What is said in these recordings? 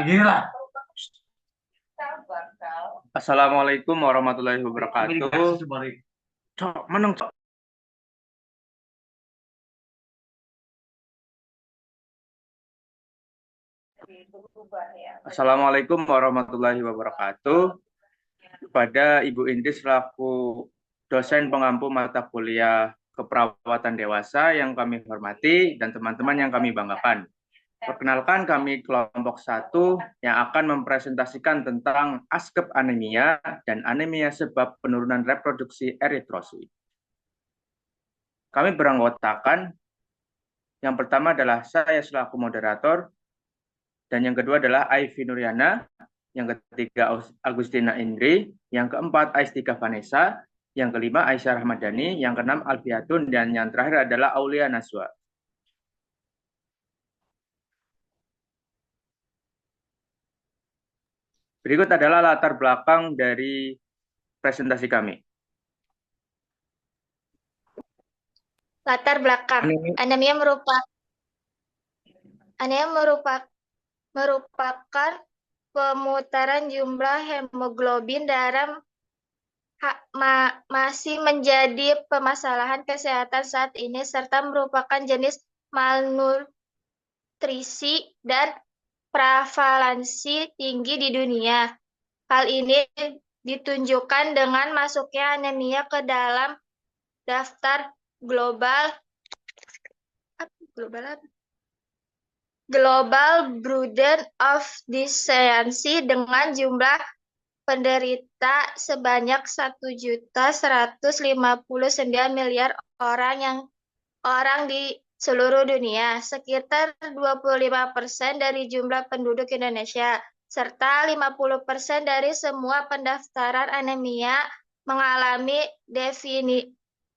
Inilah. Assalamualaikum warahmatullahi wabarakatuh. Cok, meneng cok. Assalamualaikum warahmatullahi wabarakatuh. Kepada Ibu Indi selaku dosen pengampu mata kuliah keperawatan dewasa yang kami hormati dan teman-teman yang kami banggakan. Perkenalkan, kami kelompok 1 yang akan mempresentasikan tentang askep anemia dan anemia sebab penurunan reproduksi eritrosit. Kami beranggotakan, yang pertama adalah saya selaku moderator, dan yang kedua adalah Aifi Nuryana, yang ketiga Agustina Indri, yang keempat Aistika Vanessa, yang kelima Aisyah Rahmadani, yang keenam Alfiatun, dan yang terakhir adalah Aulia Naswa. Berikut adalah latar belakang dari presentasi kami. Latar belakang. Anemia merupakan pemutaran jumlah hemoglobin darah masih menjadi permasalahan kesehatan saat ini serta merupakan jenis malnutrisi dan prevalensi tinggi di dunia. Hal ini ditunjukkan dengan masuknya anemia ke dalam daftar Global Burden of Disease dengan jumlah penderita sebanyak 1.159.000.000 orang di seluruh dunia, sekitar 25% dari jumlah penduduk Indonesia, serta 50% dari semua pendaftaran anemia mengalami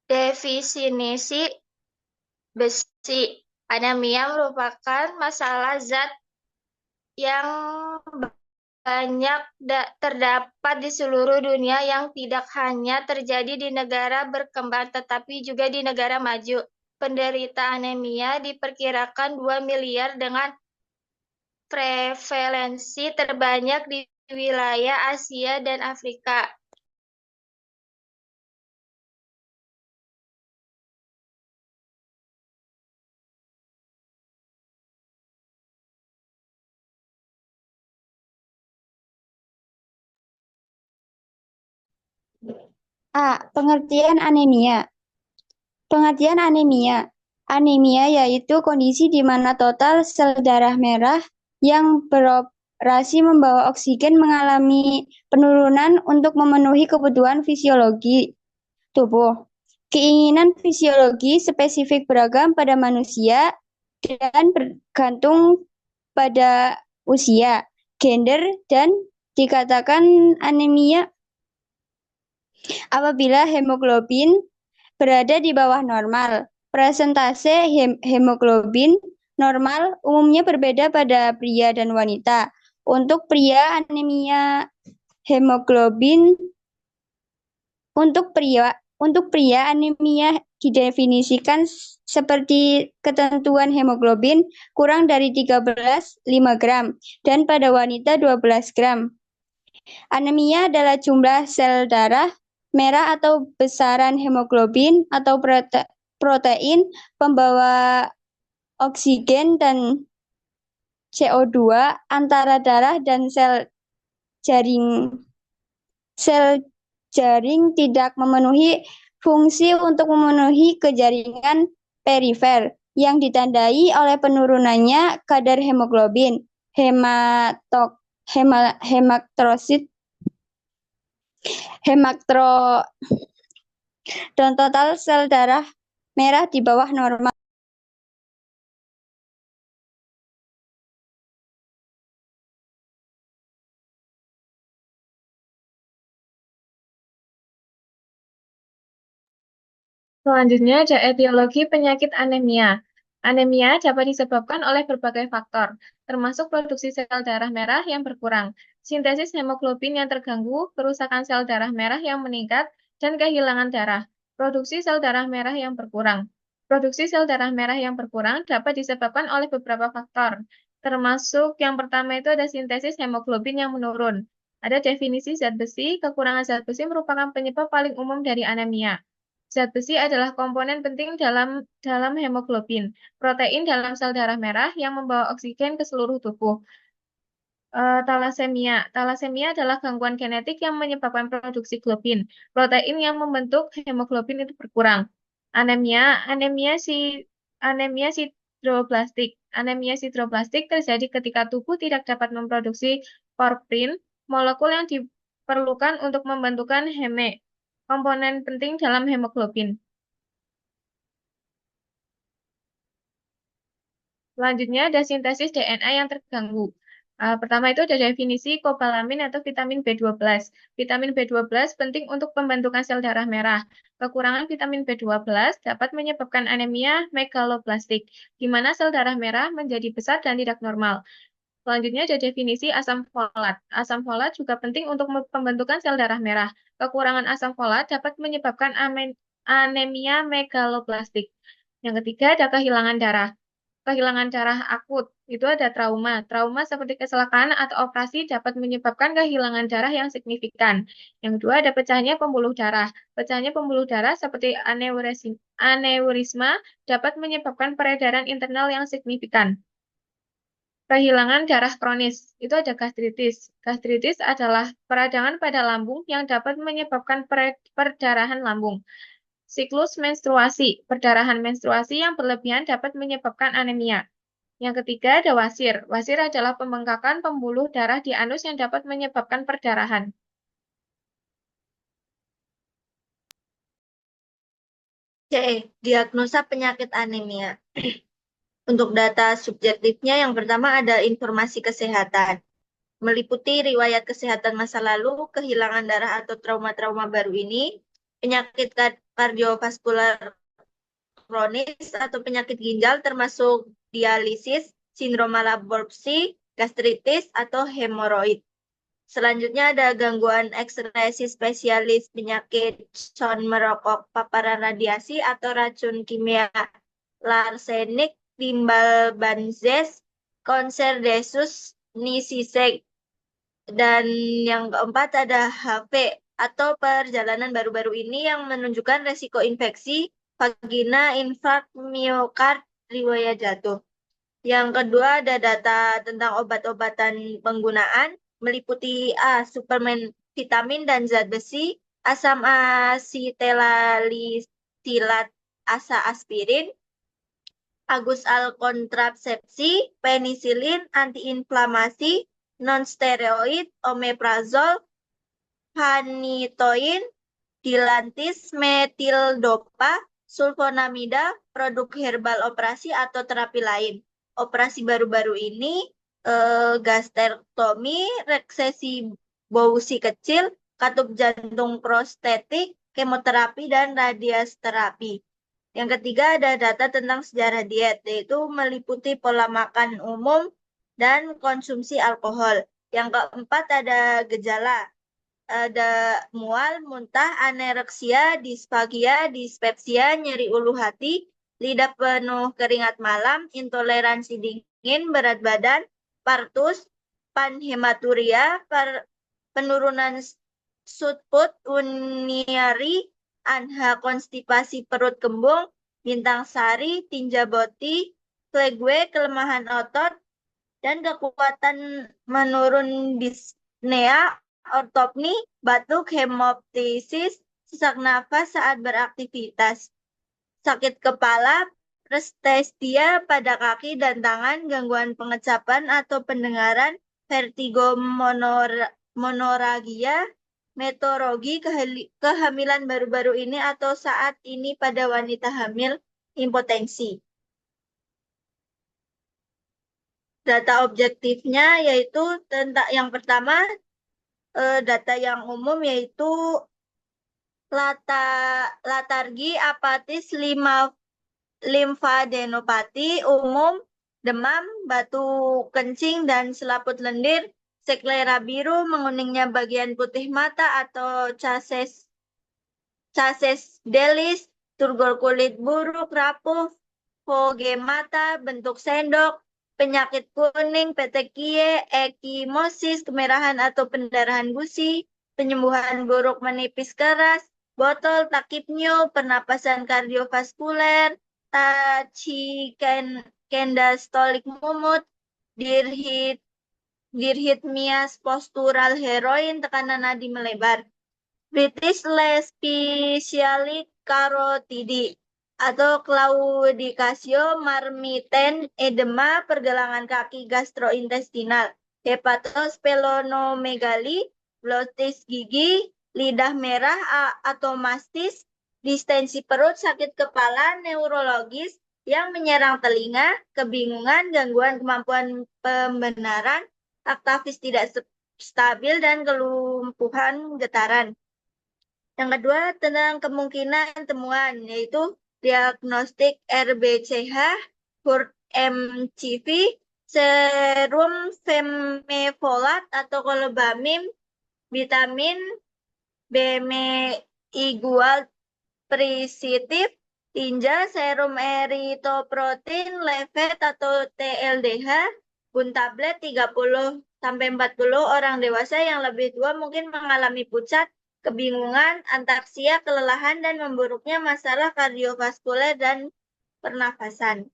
defisiensi besi. Anemia merupakan masalah zat yang banyak terdapat di seluruh dunia yang tidak hanya terjadi di negara berkembang tetapi juga di negara maju. Penderita anemia diperkirakan 2 miliar dengan prevalensi terbanyak di wilayah Asia dan Afrika. Pengertian anemia. Pengertian anemia. Anemia yaitu kondisi di mana total sel darah merah yang beroperasi membawa oksigen mengalami penurunan untuk memenuhi kebutuhan fisiologi tubuh. Keinginan fisiologi spesifik beragam pada manusia dan bergantung pada usia, gender, dan dikatakan anemia apabila hemoglobin berada di bawah normal. Presentase hemoglobin normal umumnya berbeda pada pria dan wanita. Untuk pria anemia hemoglobin untuk pria anemia didefinisikan seperti ketentuan hemoglobin kurang dari 13,5 gram dan pada wanita 12 gram. Anemia adalah jumlah sel darah merah atau besaran hemoglobin atau protein pembawa oksigen dan CO2 antara darah dan sel jaring. Sel jaring tidak memenuhi fungsi untuk memenuhi kejaringan perifer yang ditandai oleh penurunannya kadar hemoglobin, hemaktrosit, dan total sel darah merah di bawah normal. Selanjutnya ada etiologi penyakit anemia. Anemia dapat disebabkan oleh berbagai faktor, termasuk produksi sel darah merah yang berkurang, sintesis hemoglobin yang terganggu, kerusakan sel darah merah yang meningkat, dan kehilangan darah. Produksi sel darah merah yang berkurang. Produksi sel darah merah yang berkurang dapat disebabkan oleh beberapa faktor, Termasuk yang pertama itu ada sintesis hemoglobin yang menurun. Ada definisi zat besi, kekurangan zat besi merupakan penyebab paling umum dari anemia. Zat besi adalah komponen penting dalam hemoglobin, protein dalam sel darah merah yang membawa oksigen ke seluruh tubuh. Talasemia. Talasemia adalah gangguan genetik yang menyebabkan produksi globin. Protein yang membentuk hemoglobin itu berkurang. Anemia, anemia sideroblastik. Anemia sideroblastik terjadi ketika tubuh tidak dapat memproduksi porfrin, molekul yang diperlukan untuk membentukkan heme, komponen penting dalam hemoglobin. Selanjutnya ada sintesis DNA yang terganggu. Pertama itu ada definisi kobalamin atau vitamin B12. Vitamin B12 penting untuk pembentukan sel darah merah. Kekurangan vitamin B12 dapat menyebabkan anemia megaloblastik, di mana sel darah merah menjadi besar dan tidak normal. Selanjutnya ada definisi asam folat. Asam folat juga penting untuk pembentukan sel darah merah. Kekurangan asam folat dapat menyebabkan anemia megaloblastik. Yang ketiga ada kehilangan darah. Kehilangan darah akut, itu ada trauma. Trauma seperti kecelakaan atau operasi dapat menyebabkan kehilangan darah yang signifikan. Yang kedua ada pecahnya pembuluh darah. Pecahnya pembuluh darah seperti aneurisma dapat menyebabkan peredaran internal yang signifikan. Kehilangan darah kronis, itu ada gastritis. Gastritis adalah peradangan pada lambung yang dapat menyebabkan perdarahan lambung. Siklus menstruasi, perdarahan menstruasi yang berlebihan dapat menyebabkan anemia. Yang ketiga ada wasir. Wasir adalah pembengkakan pembuluh darah di anus yang dapat menyebabkan perdarahan. C. Diagnosa penyakit anemia. Untuk data subjektifnya, yang pertama ada informasi kesehatan. Meliputi riwayat kesehatan masa lalu, kehilangan darah atau trauma-trauma baru ini, penyakit kardiovaskular kronis atau penyakit ginjal termasuk dialisis, sindrom malaabsorpsi, gastritis, atau hemoroid. Selanjutnya ada gangguan ekspresi spesialis penyakit sound merokok, paparan radiasi atau racun kimia, larsenik, timbal banzes, konser desus, nisisek. Dan yang keempat ada HV atau perjalanan baru-baru ini yang menunjukkan resiko infeksi, vagina, infark, miokard, riwayat jatuh. Yang kedua ada data tentang obat-obatan penggunaan, meliputi A. suplemen vitamin dan zat besi, asam asitelalistilat, asa aspirin, Agus al kontrasepsi, penisilin, antiinflamasi, non-steroid, omeprazol, phenytoin, dilantis, metildopa, sulfonamida, produk herbal operasi atau terapi lain. Operasi baru-baru ini gastektomi, reksesi bousi kecil, katup jantung prostetik, kemoterapi, dan radioterapi. Yang ketiga ada data tentang sejarah diet, yaitu meliputi pola makan umum dan konsumsi alkohol. Yang keempat ada gejala, ada mual, muntah, anoreksia, disfagia, dispepsia, nyeri ulu hati, lidah penuh keringat malam, intoleransi dingin, berat badan, partus, panhematuria, penurunan sudput, uniari, anha, konstipasi perut kembung, bintang sari, tinja boti, flegue, kelemahan otot, dan kekuatan menurun dyspnea, ortopni, batuk, hemoptysis, sesak nafas saat beraktivitas, sakit kepala, presthesia pada kaki dan tangan, gangguan pengecapan atau pendengaran, vertigo, monoragia, meteorologi, kehamilan baru-baru ini atau saat ini pada wanita hamil, impotensi. Data objektifnya yaitu tentang yang pertama, data yang umum yaitu letargi, apatis, limfadenopati umum, demam, batu kencing, dan selaput lendir, sklera biru, menguningnya bagian putih mata atau cases delis, turgor kulit buruk, rapuh, fogemata, bentuk sendok, penyakit kuning, petekie, ekimosis, kemerahan atau pendarahan gusi, penyembuhan buruk menipis keras, botol, takipneo, pernapasan kardiovaskuler, tachykendastolik mumut, dirhitmias postural heroin, tekanan nadi melebar, British Lespecially carotidi atau claudicatio marmiten edema pergelangan kaki gastrointestinal, hepatosplenomegali, glotis gigi, lidah merah atau mastis, distensi perut, sakit kepala, neurologis yang menyerang telinga, kebingungan, gangguan kemampuan pembenaran, aktivitas tidak stabil, dan kelumpuhan getaran. Yang kedua, tentang kemungkinan temuan, yaitu diagnostik RBCH, huruf MCV, serum femefolat atau kolobamim, vitamin B-igual prisitif, tinja, serum eritoprotein, levet atau TLDH, bun tablet 30-40 orang dewasa yang lebih tua mungkin mengalami pucat, kebingungan, antaksia, kelelahan, dan memburuknya masalah kardiovaskuler dan pernafasan.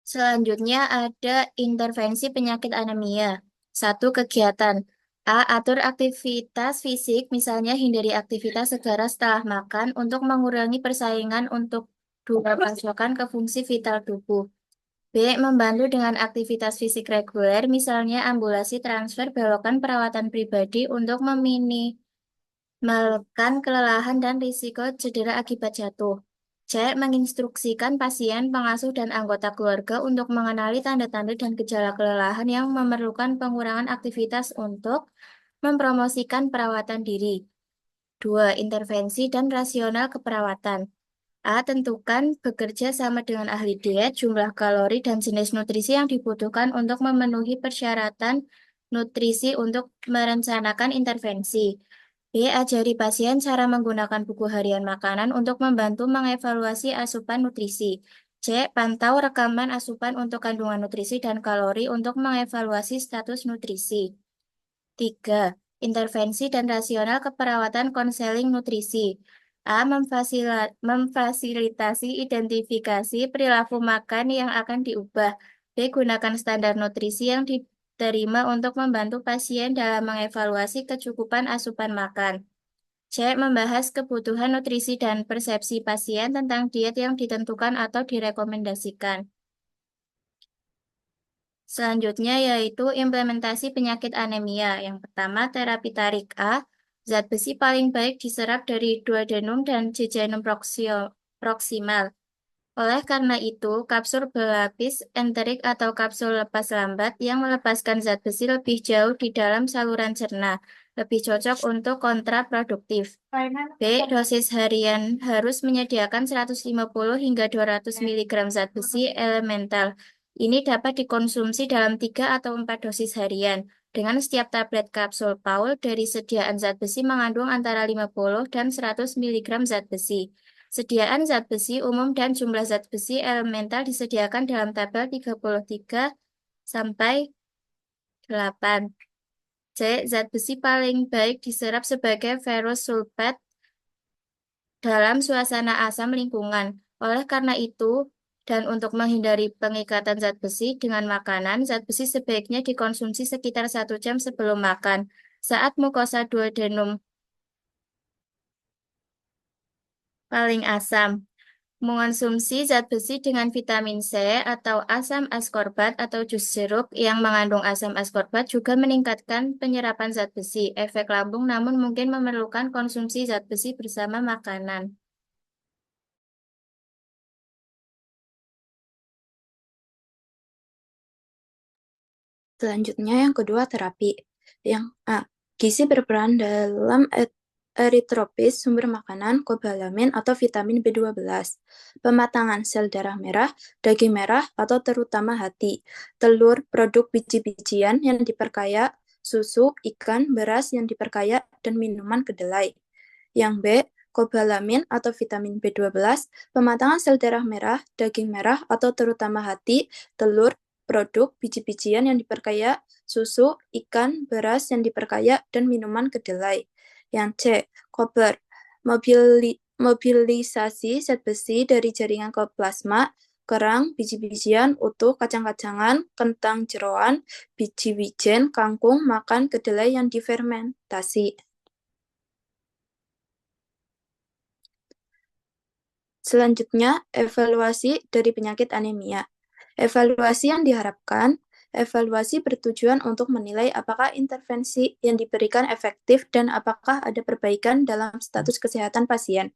Selanjutnya ada intervensi penyakit anemia. 1. Kegiatan. A. Atur aktivitas fisik, misalnya hindari aktivitas segera setelah makan untuk mengurangi persaingan untuk dua pasokan ke fungsi vital tubuh. B. Membantu dengan aktivitas fisik reguler, misalnya ambulasi transfer belokan perawatan pribadi untuk meminimalkan kelelahan dan risiko cedera akibat jatuh. C. Menginstruksikan pasien, pengasuh, dan anggota keluarga untuk mengenali tanda-tanda dan gejala kelelahan yang memerlukan pengurangan aktivitas untuk mempromosikan perawatan diri. 2. Intervensi dan rasional keperawatan. A. Tentukan bekerja sama dengan ahli diet, jumlah kalori, dan jenis nutrisi yang dibutuhkan untuk memenuhi persyaratan nutrisi untuk merencanakan intervensi. B. Ajari pasien cara menggunakan buku harian makanan untuk membantu mengevaluasi asupan nutrisi. C. Pantau rekaman asupan untuk kandungan nutrisi dan kalori untuk mengevaluasi status nutrisi. 3. Intervensi dan rasional keperawatan konseling nutrisi. A. Memfasilitasi identifikasi perilaku makan yang akan diubah. B. Gunakan standar nutrisi yang diterima untuk membantu pasien dalam mengevaluasi kecukupan asupan makan. C. Membahas kebutuhan nutrisi dan persepsi pasien tentang diet yang ditentukan atau direkomendasikan. Selanjutnya yaitu implementasi penyakit anemia. Yang pertama, terapi tarik A. Zat besi paling baik diserap dari duodenum dan jejunum proksimal. Oleh karena itu, kapsul berlapis enterik atau kapsul lepas lambat yang melepaskan zat besi lebih jauh di dalam saluran cerna, lebih cocok untuk kontraproduktif. B. Dosis harian harus menyediakan 150 hingga 200 mg zat besi elemental. Ini dapat dikonsumsi dalam 3 atau 4 dosis harian. Dengan setiap tablet kapsul Paul dari sediaan zat besi mengandung antara 50 dan 100 mg zat besi. Sediaan zat besi umum dan jumlah zat besi elemental disediakan dalam tabel 33 sampai 8. C. Zat besi paling baik diserap sebagai ferrous sulfat dalam suasana asam lingkungan. Oleh karena itu, dan untuk menghindari pengikatan zat besi dengan makanan, zat besi sebaiknya dikonsumsi sekitar 1 jam sebelum makan. Saat mukosa duodenum paling asam, mengonsumsi zat besi dengan vitamin C atau asam askorbat atau jus jeruk yang mengandung asam askorbat juga meningkatkan penyerapan zat besi. Efek lambung namun mungkin memerlukan konsumsi zat besi bersama makanan. Selanjutnya yang kedua terapi. Yang A. Gizi berperan dalam eritropis sumber makanan, kobalamin atau vitamin B12, pematangan sel darah merah, daging merah atau terutama hati, telur, produk biji-bijian yang diperkaya, susu, ikan, beras yang diperkaya, dan minuman kedelai. Yang B. kobalamin atau vitamin B12, pematangan sel darah merah, daging merah atau terutama hati, telur, produk, biji-bijian yang diperkaya, susu, ikan, beras yang diperkaya, dan minuman kedelai. Yang C. Koper, mobilisasi zat besi dari jaringan ke plasma, kerang, biji-bijian, utuh, kacang-kacangan, kentang jeroan, biji wijen, kangkung, makan, kedelai yang difermentasi. Selanjutnya, evaluasi dari penyakit anemia. Evaluasi yang diharapkan, evaluasi bertujuan untuk menilai apakah intervensi yang diberikan efektif dan apakah ada perbaikan dalam status kesehatan pasien.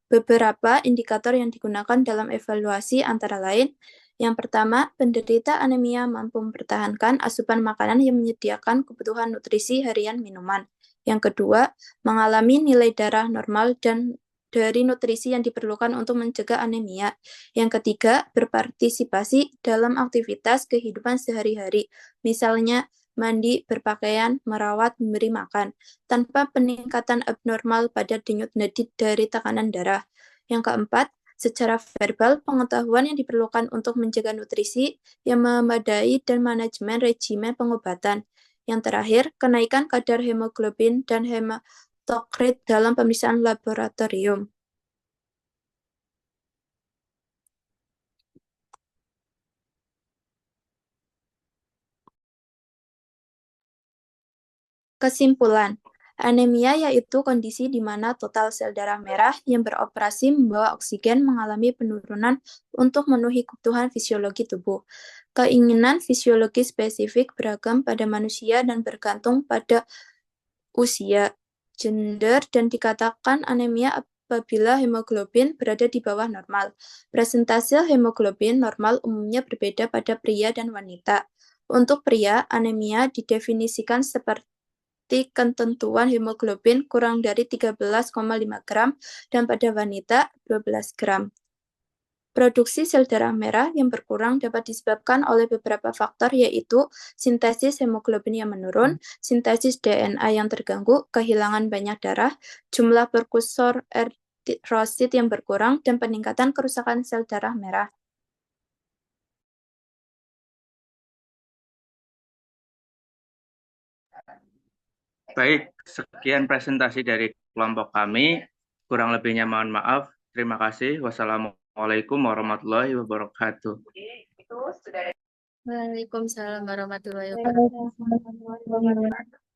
Beberapa indikator yang digunakan dalam evaluasi antara lain, yang pertama, penderita anemia mampu mempertahankan asupan makanan yang menyediakan kebutuhan nutrisi harian minuman. Yang kedua, mengalami nilai darah normal dan dari nutrisi yang diperlukan untuk mencegah anemia. Yang ketiga, berpartisipasi dalam aktivitas kehidupan sehari-hari, misalnya mandi, berpakaian, merawat, memberi makan, tanpa peningkatan abnormal pada denyut nadi dari tekanan darah. Yang keempat, secara verbal, pengetahuan yang diperlukan untuk menjaga nutrisi yang memadai dan manajemen regimen pengobatan. Yang terakhir, kenaikan kadar hemoglobin dan hematokrit dalam pemeriksaan laboratorium. Kesimpulan, anemia yaitu kondisi di mana total sel darah merah yang beroperasi membawa oksigen mengalami penurunan untuk memenuhi kebutuhan fisiologi tubuh. Keinginan fisiologi spesifik beragam pada manusia dan bergantung pada usia, gender, dan dikatakan anemia apabila hemoglobin berada di bawah normal. Presentase hemoglobin normal umumnya berbeda pada pria dan wanita. Untuk pria, anemia didefinisikan seperti ketentuan hemoglobin kurang dari 13,5 gram dan pada wanita 12 gram. Produksi sel darah merah yang berkurang dapat disebabkan oleh beberapa faktor yaitu sintesis hemoglobin yang menurun, sintesis DNA yang terganggu, kehilangan banyak darah, jumlah prekursor eritrosit yang berkurang, dan peningkatan kerusakan sel darah merah. Baik, sekian presentasi dari kelompok kami. Kurang lebihnya mohon maaf. Terima kasih. Wassalamualaikum warahmatullahi wabarakatuh. Waalaikumsalam warahmatullahi wabarakatuh.